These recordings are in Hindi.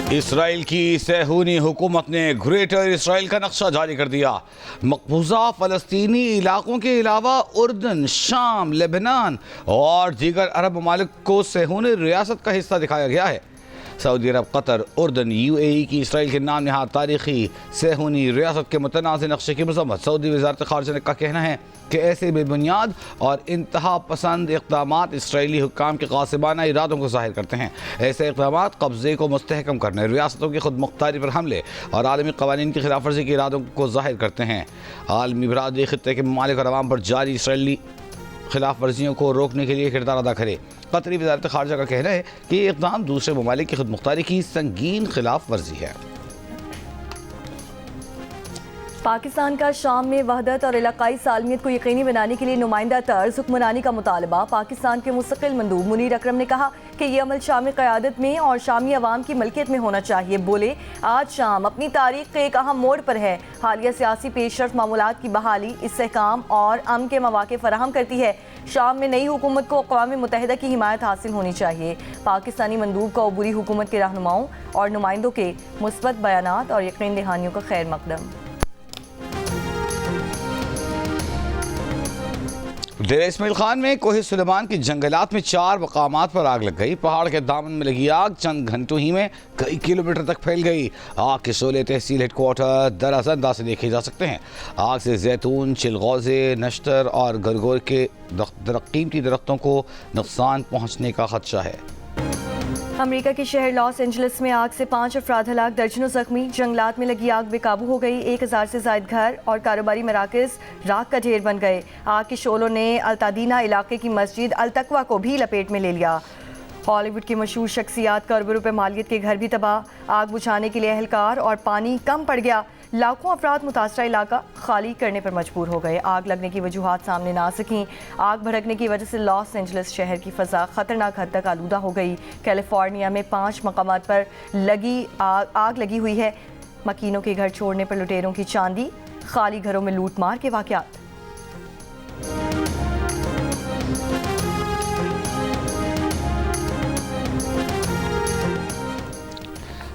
इसराइल की सहूनी हुकूमत ने ग्रेटर इसराइल का नक्शा जारी कर दिया। मकबूजा फ़लस्तीनी इलाकों के अलावा उर्दन, शाम, लेबनान और दीगर अरब ममालिक को सहूनी रियासत का हिस्सा दिखाया गया है। सऊदी अरब, कतर, उर्दन, UAE की इसराइल के नाम नहाद तारीखी सहूनी रियासत के मुतनाज़ नक्शे की मज़म्मत। सऊदी वज़ारत ख़ारिजा का कहना है कि ऐसे बेबुनियाद और इंतहा पसंद इक़दाम इसराइली हुक्काम के ग़ासिबाना इरादों को ज़ाहिर करते हैं। ऐसे इक़दाम कब्ज़े को मुस्तहकम करने, रियासतों की खुद मुख्तारी पर हमले और आलमी क़वानीन की खिलाफ वर्जी के इरादों को ज़ाहिर करते हैं। आलमी बरादरी ख़ित्ते के ममालिक और अवाम पर जारी इसराइली खिलाफ वर्जियों को रोकने के लिए किरदार अदा करे। कतरी वज़ारत ख़ारिजा का कहना है कि ये इक़दाम दूसरे ममालिक की खुद मुख्तारी की संगीन खिलाफ वर्जी है। पाकिस्तान का शाम में वहदत और इलाकाई सालमियत को यकीनी बनाने के लिए नुमाइंदा तर्ज हुक्मरानी का मुतालबा। पाकिस्तान के मुस्तकिल मंदूब मुनीर अकरम ने कहा कि ये अमल शामी क़यादत में और शामी अवाम की मलकियत में होना चाहिए। बोले, आज शाम अपनी तारीख के एक अहम मोड़ पर है। हालिया सियासी पेशरफ, मामूलात की बहाली, इस्तेहकाम और अमन के मौके फराहम करती है। शाम में नई हुकूमत को अक़वाम मुत्तहिदा की हिमायत हासिल होनी चाहिए। पाकिस्तानी मंदूब को अबूरी हुकूमत के रहनुमाओं और नुमाइंदों के मुस्बत बयानात और यकीन दहानियों का खैर मकदम। डेरा इस्माइल खान में कोहे सुलेमान की जंगलात में 4 मकामात पर आग लग गई। पहाड़ के दामन में लगी आग चंद घंटों ही में कई किलोमीटर तक फैल गई। आग के शोले तहसील हेडक्वार्टर दराजंदा से देखे जा सकते हैं। आग से जैतून, चिलगौजे, नश्तर और गरगोर के कीमती दरख्तों को नुकसान पहुँचने का खदशा है। अमेरिका के शहर लॉस एंजलिस में आग से 5 अफराद हलाक, दर्जनों जख्मी। जंगलात में लगी आग बेकाबू हो गई। 1000 से ज़ायद घर और कारोबारी मराकज़ राख का ढेर बन गए। आग के शोलों ने अल्तादीना इलाके की मस्जिद अल तकवा को भी लपेट में ले लिया। हॉलीवुड की मशहूर शख्सियात का अरबों रुपए मालियत के घर भी तबाह। आग बुझाने के लिए एहलकार और पानी कम पड़ गया। लाखों अफराद मुतासरा इलाका खाली करने पर मजबूर हो गए। आग लगने की वजूहात सामने ना आ सकीं। आग भड़कने की वजह से लॉस एंजलिस शहर की फ़ज़ा ख़तरनाक हद तक आलूदा हो गई। कैलिफोर्निया में 5 मकामात पर आग लगी हुई है। मकीनों के घर छोड़ने पर लुटेरों की चांदी, खाली घरों में लूट मार के वाक़यात।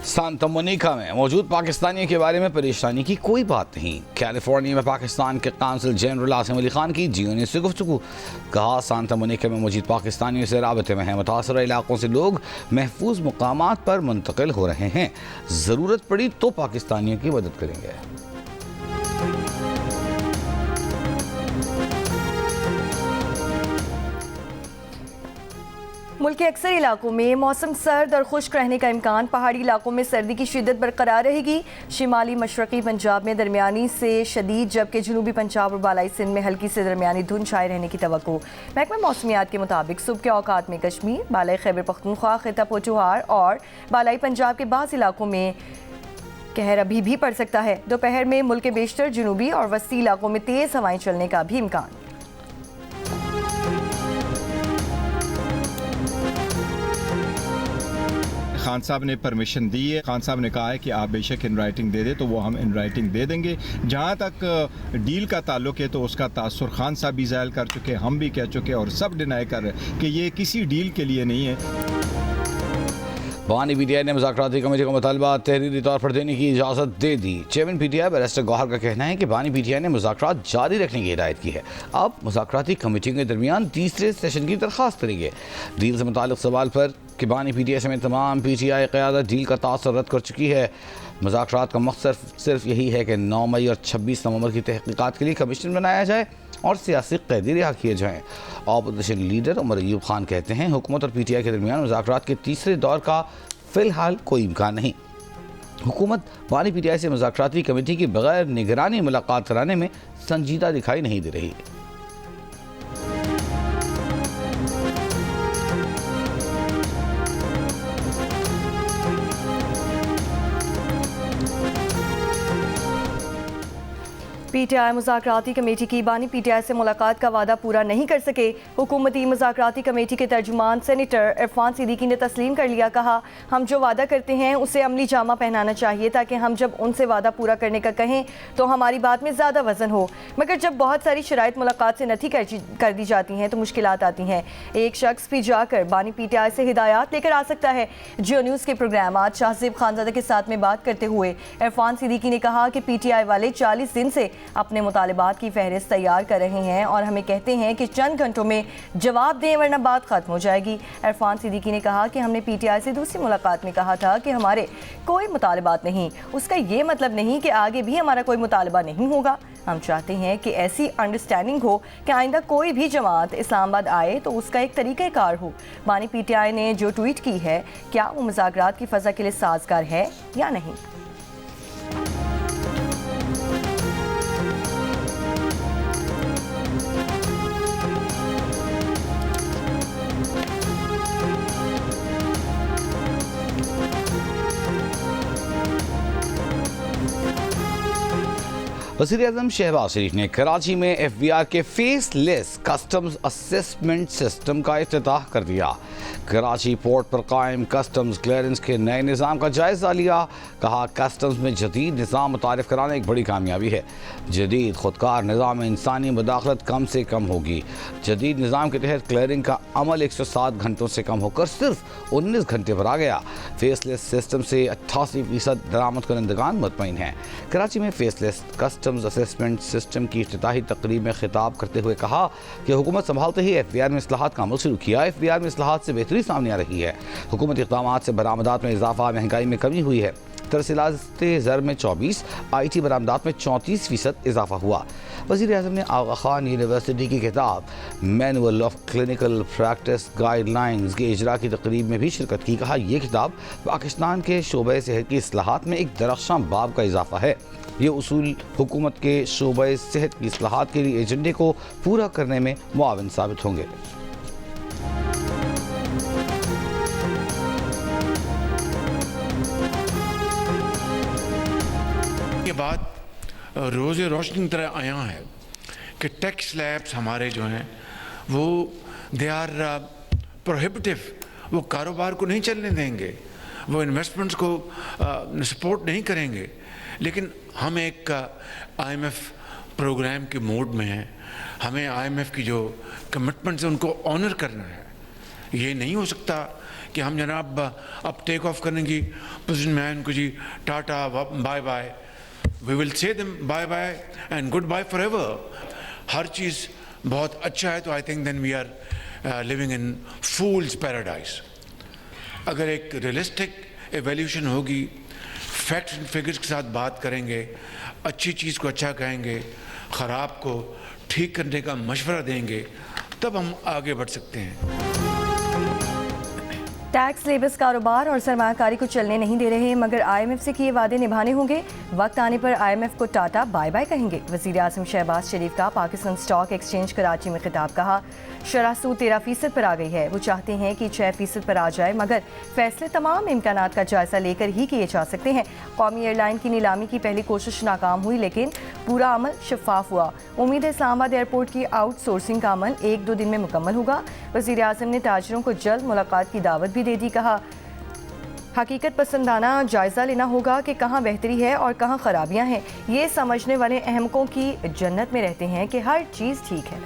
सांता मोनिका में मौजूद पाकिस्तानियों के बारे में परेशानी की कोई बात नहीं। कैलिफोर्निया में पाकिस्तान के काउंसिल जनरल आसिम अली खान की GNA से गुफ्तगू। कहा, सांता मोनिका में मौजूद पाकिस्तानियों से राबते में है। मुतासरा इलाकों से लोग महफूज मकामात पर मुंतकिल हो रहे हैं। ज़रूरत पड़ी तो पाकिस्तानियों की मदद करेंगे। मुल्क के अक्सर इलाकों में मौसम सर्द और खुश्क रहने का इम्कान। पहाड़ी इलाकों में सर्दी की शिद्दत बरकरार रहेगी। शिमाली मशरक़ी पंजाब में दरमियानी से शदीद, जबकि जनूबी पंजाब और बालाई सिंध में हल्की से दरमियानी धुंध छाए रहने की तवक्को। महकमा मौसमियात के मुताबिक सुबह के औकात में कश्मीर, बालाई खैबर पख्तूनख्वा, खिता पोठोहार और बालाई पंजाब के बाज़ इलाकों में कहर अभी भी पड़ सकता है। दोपहर में मुल्क के बेशतर जनूबी और वस्ती इलाकों में तेज़ हवाएं चलने का भी इम्कान। खान साहब ने परमिशन दी है। खान साहब ने कहा है कि आप बेशक इन राइटिंग दे दे, तो वो हम इन राइटिंग दे देंगे। जहाँ तक डील का ताल्लुक है तो उसका तासुर खान साहब भी ज़ाहिर कर चुके, हम भी कह चुके और सब डिनाई कर रहे कि ये किसी डील के लिए नहीं है। बानी PTI ने मुज़ाकराती कमेटी का मुतालबा तहरीरी तौर पर देने की इजाज़त दे दी। चेयरमैन PTI बैरिस्टर गौहर का कहना है कि बानी PTI ने मुज़ाकरात जारी रखने की हिदायत की है। अब मुज़ाकराती कमेटियों के दरमियान तीसरे सेशन की दरख्वास्त करेंगे। डील से मुताल्लिक़ सवाल पर कि बानी PTI समेत तमाम PTI क़यादत डील का तासुर रद्द कर चुकी है। मुज़ाकरात का मकसद सिर्फ यही है कि 9 मई और 26 नवंबर की तहक़ीक़ात के लिए कमीशन बनाया जाए और सियासी कैदी रिहा किए जाएँ। अपोजिशन लीडर उमर अयूब खान कहते हैं, हुकूमत और PTI के दरमियान मुज़ाकरात के तीसरे दौर का फ़िलहाल कोई इम्कान नहीं। हुकूमत बानी PTI से मुज़ाकराती कमेटी की बगैर निगरानी मुलाकात कराने में संजीदा दिखाई नहीं दे रही। पीटीआई मुज़ाकराती कमेटी की बानी पीटीआई से मुलाकात का वादा पूरा नहीं कर सके। हुकूमती मुज़ाकराती कमेटी के तर्जुमान सेनेटर इरफान सिद्दीकी ने तस्लीम कर लिया। कहा, हम जो वादा करते हैं उसे अमली जामा पहनाना चाहिए ताकि हम जब उनसे वादा पूरा करने का कहें तो हमारी बात में ज़्यादा वजन हो, मगर जब बहुत सारी शराइत मुलाकात से नथी कर दी जाती हैं तो मुश्किलात आती हैं। एक शख्स भी जाकर बानी पीटीआई से हिदायत लेकर आ सकता है। जियो न्यूज़ के प्रोग्राम आज शाहजेब खानजादा के साथ में बात करते हुए इरफान सिद्दीकी ने कहा कि पीटीआई वाले 40 दिन से अपने मुतालिबात की फहरिस्त तैयार कर रहे हैं और हमें कहते हैं कि चंद घंटों में जवाब दें वरना बात खत्म हो जाएगी। इरफान सिद्दीकी ने कहा कि हमने पीटीआई से दूसरी मुलाकात में कहा था कि हमारे कोई मुतालिबात नहीं, उसका ये मतलब नहीं कि आगे भी हमारा कोई मुतालबा नहीं होगा। हम चाहते हैं कि ऐसी अंडरस्टैंडिंग हो कि आइंदा कोई भी जमात इस्लामाबाद आए तो उसका एक तरीक़ाकार हो। बानी पीटीआई ने जो ट्वीट की है, क्या वो मुज़ाकरात की फ़ज़ा के लिए साजगार है या नहीं? वज़ीर-ए-आज़म शहबाज शरीफ ने कराची में एफबीआर के फेसलेस कस्टम्स असेसमेंट सिस्टम का इफ्तिताह कर दिया। कराची पोर्ट पर कायम कस्टम्स क्लियरेंस के नए निज़ाम का जायज़ा लिया। कहा, कस्टम्स में जदीद निज़ाम मुतारिफ कराना एक बड़ी कामयाबी है। जदीद खुदकार निज़ाम में इंसानी मुदाखलत कम से कम होगी। जदीद निज़ाम के तहत क्लियरिंग का अमल 107 घंटों से कम होकर सिर्फ 19 घंटे पर आ गया। फेसलेस सिस्टम से 88% दरामद करंदगान मुतमईन हैं। कराची में फेसलेस कस्टम्स असेसमेंट सिस्टम की इफ्तिताही तकरीब में खिताब करते हुए कहा कि हुकूमत संभालते ही एफबीआर में इस्लाहात का अमल शुरू किया। एफबीआर में इस्लाहात से बेहतरी सामने आ रही है। हुकूमती इक़दामात से बरामदात में इजाफा, महंगाई में कमी हुई है। तरसीलाते ज़र में 24, IT बरामदात में 34% इजाफा हुआ। वज़ीर-ए-आज़म ने आगा खान यूनिवर्सिटी की किताब manual of clinical practice guidelines के इजरा की तकरीब में भी शिरकत की। कहा, यह किताब पाकिस्तान के शोबे सेहत की इस्लाहात में एक दरख्शां बाब का इजाफा है। ये उसूल हुकूमत के शोबे सेहत की इस्लाहात के लिए एजेंडे को पूरा करने में मुआविन साबित होंगे। के बाद रोज़ रोशनी की तरह आया है कि टैक्स स्लैब्स हमारे जो हैं वो दे आर प्रोहिबिटिव, वो कारोबार को नहीं चलने देंगे, वो इन्वेस्टमेंट्स को सपोर्ट नहीं करेंगे। लेकिन हम एक IMF प्रोग्राम के मोड में हैं। हमें IMF की जो कमिटमेंट्स हैं उनको ऑनर करना है। ये नहीं हो सकता कि हम जनाब अब टेक ऑफ करने की पोजीशन में आए, उनको जी tata bye bye, we will say them bye bye and good bye forever. हर चीज़ बहुत अच्छा है तो I think then we are living in fools paradise. अगर एक रियलिस्टिक एवेल्यूशन होगी, फैक्ट्स एंड फिगर्स के साथ बात करेंगे, अच्छी चीज़ को अच्छा कहेंगे, ख़राब को ठीक करने का मशवरा देंगे, तब हम आगे बढ़ सकते हैं। टैक्स लेबस कारोबार और सरमायाकारी को चलने नहीं दे रहे, मगर IMF से किए वादे निभाने होंगे। वक्त आने पर IMF को टाटा बाय बाय कहेंगे। वज़ीर-ए-आज़म शहबाज शरीफ का पाकिस्तान स्टॉक एक्सचेंज कराची में खिताब। कहा, शरह सूद 13% पर आ गई है। वो चाहते हैं कि 6% पर आ जाए, मगर फैसले तमाम इम्कानात का जायज़ा लेकर ही किए जा सकते हैं। कौमी एयरलाइन की नीलामी की पहली कोशिश नाकाम हुई, लेकिन पूरा अमल शफाफ हुआ। उम्मीद है इस्लामाबाद एयरपोर्ट की आउटसोर्सिंग का अमल 1-2 दिन में मुकम्मल होगा। वज़ीर-ए-आज़म ने ताजरों को जल्द मुलाकात की दावत भी दे दी। कहा, हकीकत पसंदाना जायज़ा लेना होगा कि कहाँ बेहतरी है और कहाँ ख़राबियाँ हैं। ये समझने वाले अहमकों की जन्नत में रहते हैं कि हर चीज़ ठीक है।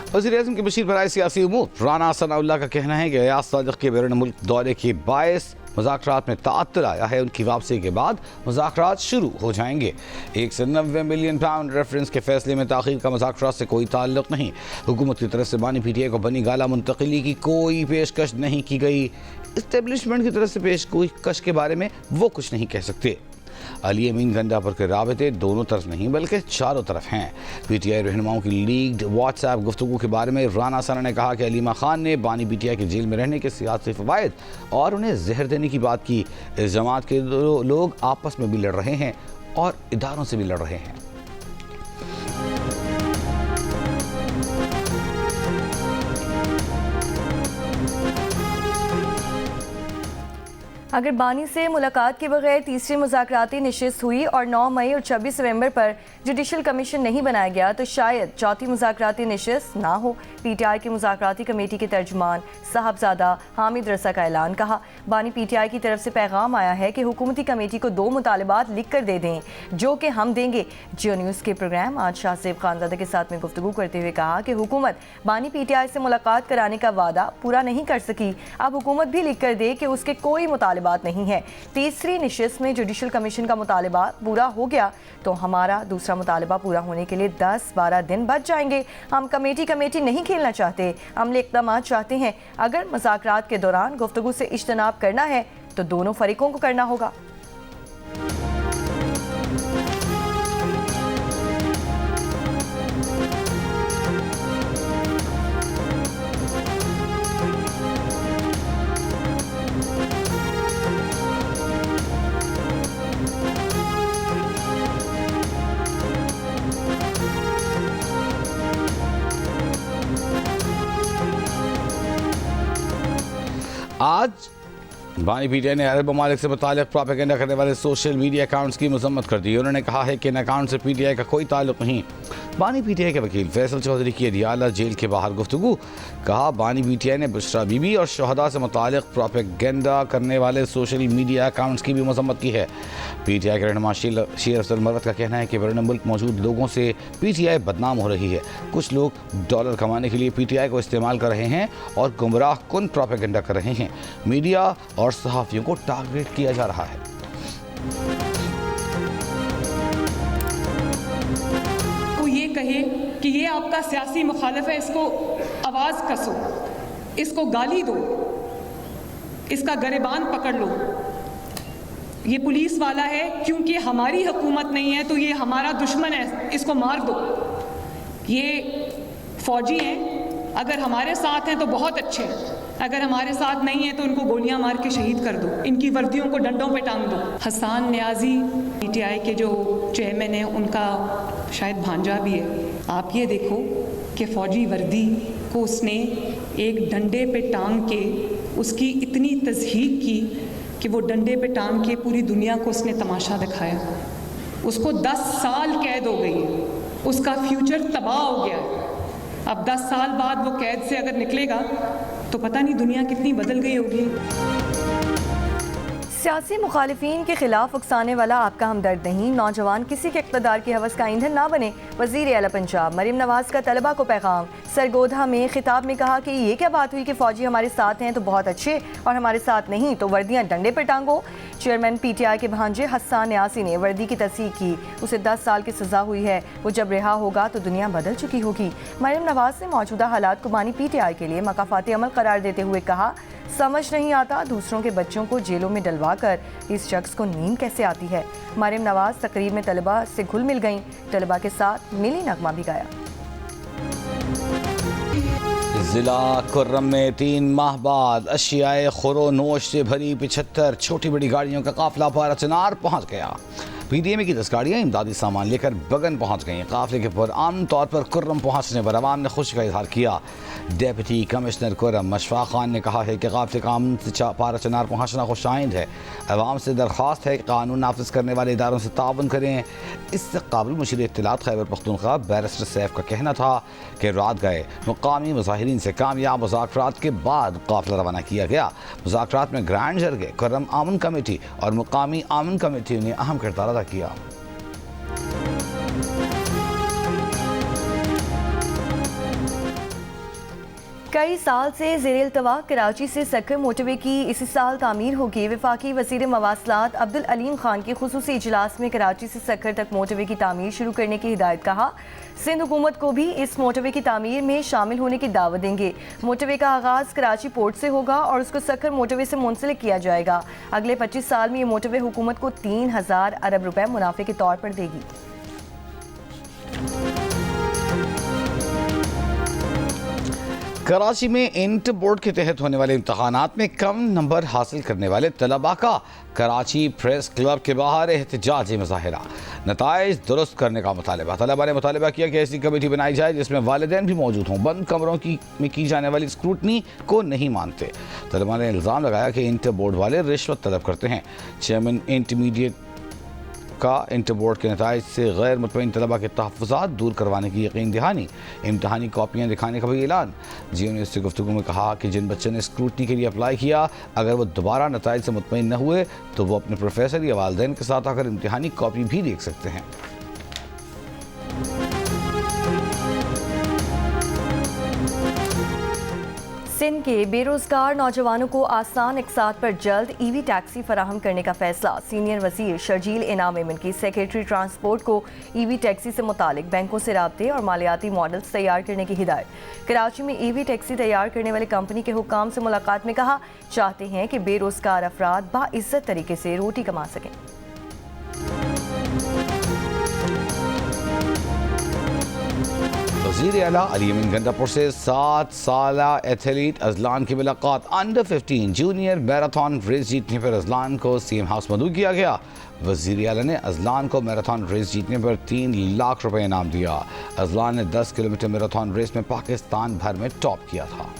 वज़ीर-ए-आज़म के बशीर बराए सियासी उमूर राना सनाउल्लाह का कहना है कि अयाज सादिक के बैरून मुल्क दौरे के बायस मुज़ाकरात में ताअत्तुल आया है। उनकी वापसी के बाद मुज़ाकरात शुरू हो जाएंगे। 190 मिलियन पाउंड रेफरेंस के फैसले में ताख़ीर का मुज़ाकरात से कोई ताल्लुक़ नहीं। हुकूमत की तरफ से बानी पीटीआई को बनी गाला मुंतकिली की कोई पेशकश नहीं की गई। इस्टेब्लिशमेंट की तरफ से पेशकश के बारे में वो कुछ नहीं कह सकते। अली अमीन गंडापुर के राबते दोनों तरफ नहीं बल्कि चारों तरफ हैं। पीटीआई रहनुमाओं की लीक्ड व्हाट्सएप गुफ्तगू के बारे में राना सना ने कहा कि अलीमा खान ने बानी पीटीआई के जेल में रहने के सियासी फ़वाइद और उन्हें जहर देने की बात की। इस जमात के लोग आपस में भी लड़ रहे हैं और इदारों से भी लड़ रहे हैं। अगर बानी से मुलाकात के बगैर तीसरी मुज़ाकराती नशिस्त हुई और 9 मई और 26 नवंबर पर जुडिशल कमीशन नहीं बनाया गया तो शायद चौथी मुज़ाकराती नशिस्त ना हो। PTI की मुज़ाकराती कमेटी के तर्जुमान साहबजादा हामिद रसा का ऐलान। कहा, बानी PTI की तरफ से पैगाम आया है कि हुकूमती कमेटी को 2 मुतालबात लिख कर दे दें जो कि हम देंगे। जियो न्यूज़ के प्रोग्राम आज शाहज़ेब खानज़ादा के साथ में गुफ्तगू करते हुए कहा कि हुकूमत बानी PTI से मुलाकात कराने का वादा पूरा नहीं कर सकी, अब हुकूमत भी लिख कर दे कि उसके कोई मुतालबात नहीं है। तीसरी नशिस्त में जुडिशल कमीशन का मुतालबा पूरा हो गया तो हमारा दूसरा मुतालबा पूरा होने के लिए 10-12 दिन बच जाएंगे। हम कमेटी नहीं खेलना चाहते, अमली इक़दाम चाहते हैं। अगर मुज़ाकरात के दौरान गुफ्तगू से इज्तनाब करना है तो दोनों फरीकों को करना होगा। आज बानी PTI ने अरब ममालिक से मुताल्लिक़ प्रोपेगेंडा करने वाले सोशल मीडिया अकाउंट्स की मजम्मत कर दी। उन्होंने कहा है कि इन अकाउंट से PTI का कोई ताल्लुक़ नहीं। बानी PTI के वकील फैसल चौधरी की अदियाला जेल के बाहर गुफ्तगू। कहा, बानी PTI ने बुशरा बीबी और शहदा से मुताल्लिक़ प्रोपेगेंडा करने वाले सोशल मीडिया अकाउंट्स की भी मजम्मत की है। PTI के रहनुमा शेर अफजल मरवत का कहना है कि बैरून मुल्क मौजूद लोगों से PTI बदनाम हो रही है। कुछ लोग डॉलर कमाने के लिए PTI को इस्तेमाल कर रहे हैं और गुमराह कुन प्रोपेगेंडा कर रहे हैं। मीडिया और सहाफ़ियों को टारगेट किया जा रहा है। ये कहे कि ये आपका सियासी मुखालिफ है, इसको आवाज़ कसो, इसको गाली दो, इसका गरेबान पकड़ लो। ये पुलिस वाला है, क्योंकि हमारी हुकूमत नहीं है तो ये हमारा दुश्मन है, इसको मार दो। ये फौजी हैं, अगर हमारे साथ हैं तो बहुत अच्छे हैं, अगर हमारे साथ नहीं है तो उनको गोलियां मार के शहीद कर दो, इनकी वर्दियों को डंडों पे टांग दो। हसन न्याजी PTI के जो चेयरमैन हैं उनका शायद भांजा भी है। आप ये देखो कि फ़ौजी वर्दी को उसने एक डंडे पे टांग के उसकी इतनी तज़हीक की कि वो डंडे पे टांग के पूरी दुनिया को उसने तमाशा दिखाया। उसको 10 साल कैद हो गई है, उसका फ्यूचर तबाह हो गया है। अब 10 साल बाद वो कैद से अगर निकलेगा तो पता नहीं दुनिया कितनी बदल गई होगी। सियासी मुखालिफिन के खिलाफ उकसाने वाला आपका हमदर्द नहीं, नौजवान किसी के इक़्तिदार की हवस का ईंधन ना बने। वज़ीर आला पंजाब मरीम नवाज़ का तलबा को पैगाम। सरगोधा में खिताब में कहा कि ये क्या बात हुई कि फ़ौजी हमारे साथ हैं तो बहुत अच्छे और हमारे साथ नहीं तो वर्दियाँ डंडे पर टांगो। चेयरमैन PTI के भांजे हसन न्यासी ने वर्दी की तस्दीक की। उसे 10 साल की सज़ा हुई है। वो जब रिहा होगा तो दुनिया बदल चुकी होगी। मरीम नवाज़ ने मौजूदा हालात को बानी PTI के लिए मकाफ़ाती अमल करार देते हुए कहा, समझ नहीं आता दूसरों के बच्चों को जेलों में डलवा कर इस शख्स को नींद कैसे आती है। मरीम नवाज़ तकरीब में तलबा से घुल मिल गईं, तलबा के साथ मिली नगमा भी गाया। जिला कुर्रम में 3 माह बाद अशियाए खुरो नोश से भरी 75 छोटी बड़ी गाड़ियों का काफिला पाराचनार पहुँच गया। PDMA की 10 गाड़ियाँ इमदादी सामान लेकर बगन पहुँच गईं। काफिले के पुरअमन तौर पर कुर्रम पहुँचने पर आवाम ने खुशी का इजहार किया। डेप्यूटी कमिश्नर कुर्रम मशफाक खान ने कहा है कि काफिले का अमन से पाराचनार पहुँचना खुशाइंद है। अवाम से दरख्वास्त है कि कानून नाफिज करने वाले इदारों से ताउन करें। इससे काबिल मुशीर इत्तलात खैबर पख्तूनख्वा बैरिस्टर सैफ का कहना था कि रात गए मुकामी मुजाहिरीन से कामयाब मुज़ाकरात के बाद काफिला रवाना किया गया। मुज़ाकरात में ग्रैंड जरगे, कुर्रम अमन कमेटी और मुकामी अमन कमेटी ने अहम किरदार अदा किया। कई साल से ज़ेर-ए-इल्तवा कराची से सक्कर मोटरवे की इसी साल तामीर होगी। वफाकी वज़ीर मवासलात अब्दुल अलीम खान के खुसूसी इजलास में कराची से सक्कर तक मोटरवे की तामीर शुरू करने की हिदायत। कहा, सिंध हुकूमत को भी इस मोटरवे की तामीर में शामिल होने की दावत देंगे। मोटरवे का आगाज़ कराची पोर्ट से होगा और उसको सक्कर मोटरवे से मुंसलिक किया जाएगा। अगले 25 साल में ये मोटरवे हुकूमत को 3000 अरब रुपए मुनाफे के तौर पर देगी। कराची में इंटर बोर्ड के तहत होने वाले इम्तहानात में कम नंबर हासिल करने वाले तलबा का कराची प्रेस क्लब के बाहर एहतजाजी मुजाहिरा, नताइज दुरुस्त करने का मुतालबा। तलबा ने मुतालबा किया कि ऐसी कमेटी बनाई जाए जिसमें वालिदैन भी मौजूद हों। बंद कमरों में की जाने वाली स्क्रूटनी को नहीं मानते। तलबा ने इल्ज़ाम लगाया कि इंटर बोर्ड वाले रिश्वत तलब करते हैं। चेयरमैन इंटरमीडिएट का इंटर बोर्ड के नताइज से गैर मुतमईन तलबा के तहफ़्फ़ुज़ात दूर करवाने की यकीन दहानी, इम्तहानी कॉपियाँ दिखाने का भी ऐलान। जियो ने इससे गुफ्तगू में कहा कि जिन बच्चों ने स्क्रूटनी के लिए अप्लाई किया, अगर वो दोबारा नताइज से मुतमईन न हुए तो वो अपने प्रोफेसर या वालिदैन के साथ आकर इम्तहानी कॉपी भी देख सकते हैं। सिंध के बेरोजगार नौजवानों को आसान इकसात पर जल्द ईवी टैक्सी फराहम करने का फैसला। सीनियर वजीर शर्जील इनाम एमन की सेक्रेटरी ट्रांसपोर्ट को ईवी टैक्सी से मुतालिक बैंकों से राब्ते और मालियाती मॉडल्स तैयार करने की हिदायत। कराची में ईवी टैक्सी तैयार करने वाली कंपनी के हुक्काम से मुलाकात में कहा, चाहते हैं कि बेरोजगार अफराद बाइज्जत तरीके से रोटी कमा सकें। वज़ीर आला अली अमीन गंडापुर से 7 साला एथलीट अजलान की मुलाकात। अंडर 15 जूनियर मैराथन रेस जीतने पर अजलान को सीएम हाउस मदऊ किया गया। वज़ीर आला ने अजलान को मैराथन रेस जीतने पर 3 लाख रुपए इनाम दिया। अजलान ने 10 किलोमीटर मैराथन रेस में पाकिस्तान भर में टॉप किया था।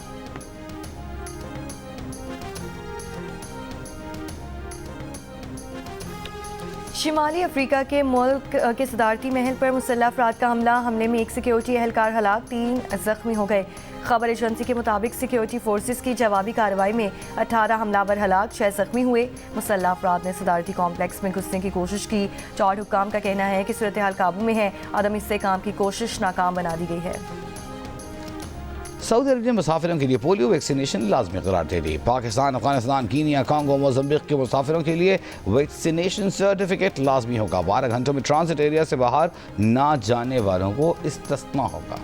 शिमाली अफ्रीका के मुल्क के सदारती महल पर मुसल्लह अफराद का हमले में एक सिक्योरिटी एहलकार हलाक, 3 जख्मी हो गए। खबर एजेंसी के मुताबिक सिक्योरिटी फोर्सेस की जवाबी कार्रवाई में 18 हमलावर हलाक, 6 जख्मी हुए। मुसल्लह अफराद ने सदारती कॉम्प्लेक्स में घुसने की कोशिश की। चौड़ हुक्काम का कहना है कि सूरत हाल काबू में है। अदम इस्तेहकाम की कोशिश नाकाम बना दी गई है। सऊदी अरब ने मुसाफिरों के लिए पोलियो वैक्सीनेशन लाजमी करार दे दी। Pakistan, Afghanistan, Kenya, Congo, Mozambique के मुसाफिरों के लिए वैक्सीनेशन सर्टिफिकेट लाजमी होगा। 12 घंटों में ट्रांजिट एरिया से बाहर ना जाने वालों को इस्तिस्ना होगा।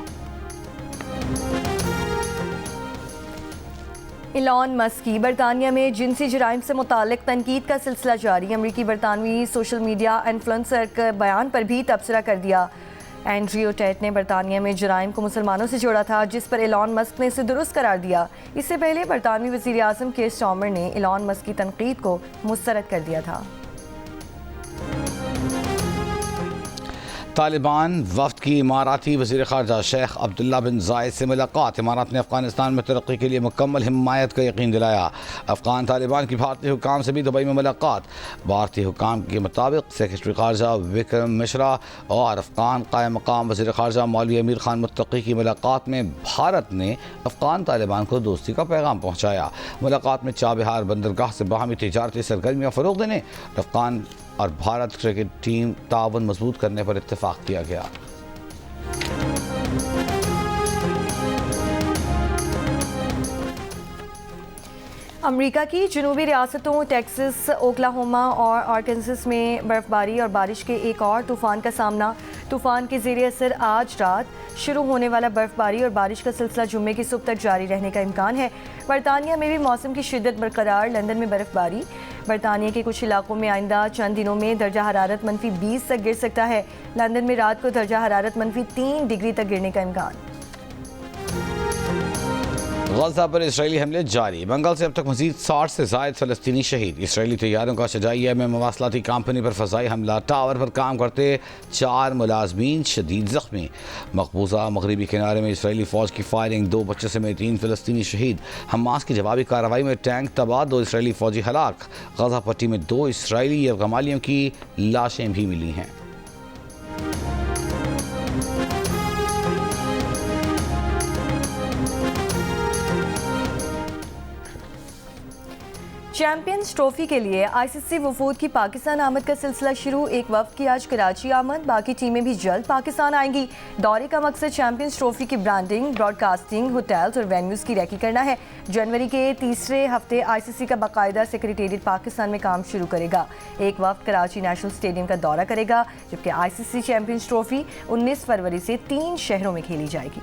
इलॉन मस्क की बरतानिया में जिनसी जराइम से मुतालिक तनकीद का सिलसिला जारी। अमरीकी बरतानवी सोशल मीडिया इन्फ्लुएंसर के बयान पर भी तबसरा कर दिया। एंड्रयू टेट ने बरतानिया में जराइम को मुसलमानों से जोड़ा था, जिस पर इलॉन मस्क ने इसे दुरुस्त करार दिया। इससे पहले बरतानवी वज़ीर आज़म केर स्टार्मर ने इलॉन मस्क की तनकीद को मुस्तरद कर दिया था। तालिबान वफ्द की इमाराती वज़ीर ख़ारजा शेख अब्दुल्ला बिन ज़ायद से मुलाकात। इमारात ने अफ़गानिस्तान में तरक्की के लिए मुकम्मल हिमायत का यकीन दिलाया। अफ़गान तालिबान की भारतीय हुकाम से भी दुबई में मुलाकात। भारतीय हुकाम के मुताबिक सेक्रेटरी ख़ारजा विक्रम मिश्रा और अफ़गान क़ायम मक़ाम वज़ीर ख़ारजा मौलवी अमीर ख़ान मुत्तक़ी की मुलाकात में भारत ने अफ़गान तालिबान को दोस्ती का पैगाम पहुँचाया। मुलाकात में चाबहार बंदरगाह से बाहमी तिजारती सरगर्मियाँ फ़रोग़ देने, अफ़गान और भारत क्रिकेट टीम ताउन मजबूत करने पर इत्तेफाक किया गया। अमेरिका की जनूबी रियासतों टेक्सास, ओक्लाहोमा और आर्कांसस में बर्फबारी और बारिश के एक और तूफान का सामना। तूफान के ज़ेरे असर आज रात शुरू होने वाला बर्फबारी और बारिश का सिलसिला जुम्मे की सुबह तक जारी रहने का इम्कान है। बरतानिया में भी मौसम की शिद्दत बरकरार। लंदन में बर्फबारी। बरतानिया के कुछ इलाकों में आइंदा चंद दिनों में दर्जा हरारत -20 तक गिर सकता है। लंदन में रात को दर्जा हरारत -3 डिग्री तक गिरने का इम्कान। गज़ा पर इसराइली हमले जारी। बंगाल से अब तक मजीद 60 से ज़ायद फ़लस्तीनी शहीद। इसराइली तैयारों का शजाइया में मवासलाती कंपनी पर फ़ज़ाई हमला। टावर पर काम करते 4 मुलाजमीन शदीद ज़ख्मी। मकबूजा मगरबी किनारे में इसराइली फ़ौज की फायरिंग, 2 बच्चों समेत 3 फ़लस्तीनी शहीद। हमास की जवाबी कार्रवाई में टैंक तबाह, 2 इसराइली फ़ौजी हलाक। गज़ा पट्टी में 2 इसराइली यरगमालियों की लाशें भी मिली हैं। चैंपियंस ट्रॉफी के लिए आईसीसी वफूद की पाकिस्तान आमद का सिलसिला शुरू। एक वफ्द की आज कराची आमद, बाकी टीमें भी जल्द पाकिस्तान आएंगी। दौरे का मकसद चैंपियंस ट्रॉफी की ब्रांडिंग, ब्रॉडकास्टिंग, होटल्स और वेन्यूज़ की रैकी करना है। जनवरी के तीसरे हफ्ते आईसीसी का बाकायदा सेक्रेटेरिएट पाकिस्तान में काम शुरू करेगा। एक वफ्द कराची नेशनल स्टेडियम का दौरा करेगा, जबकि आईसीसी चैंपियंस ट्रॉफी 19 फरवरी से 3 शहरों में खेली जाएगी।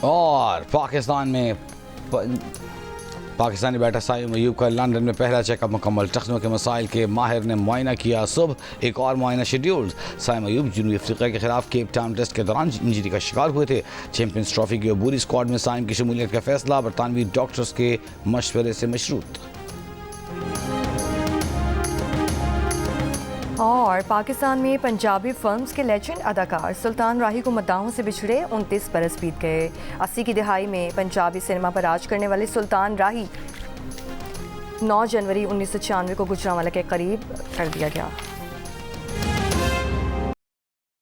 और पाकिस्तान में पाकिस्तानी बैटर साइम अयूब का लंदन में पहला चेकअप मुकम्मल। टखनों के मसाइल के माहिर ने मुआयना किया। सुबह एक और मुआयना शेड्यूल्ड। साइम अयूब जनूबी अफ्रीका के खिलाफ केप टाउन टेस्ट के दौरान इंजरी का शिकार हुए थे। चैंपियंस ट्रॉफी की अबूरी स्क्वाड में साइम की शमूलियत का फैसला बरतानवी डॉक्टर्स के मशवरे से मशरूत। और पाकिस्तान में पंजाबी फिल्म्स के लेजेंड अदाकार सुल्तान राही को मद्दाहों से बिछड़े 29 बरस बीत गए। 80 की दिहाई में पंजाबी सिनेमा पर राज करने वाले सुल्तान राही 9 जनवरी 1996 को गुजरांवाला के करीब कर दिया गया।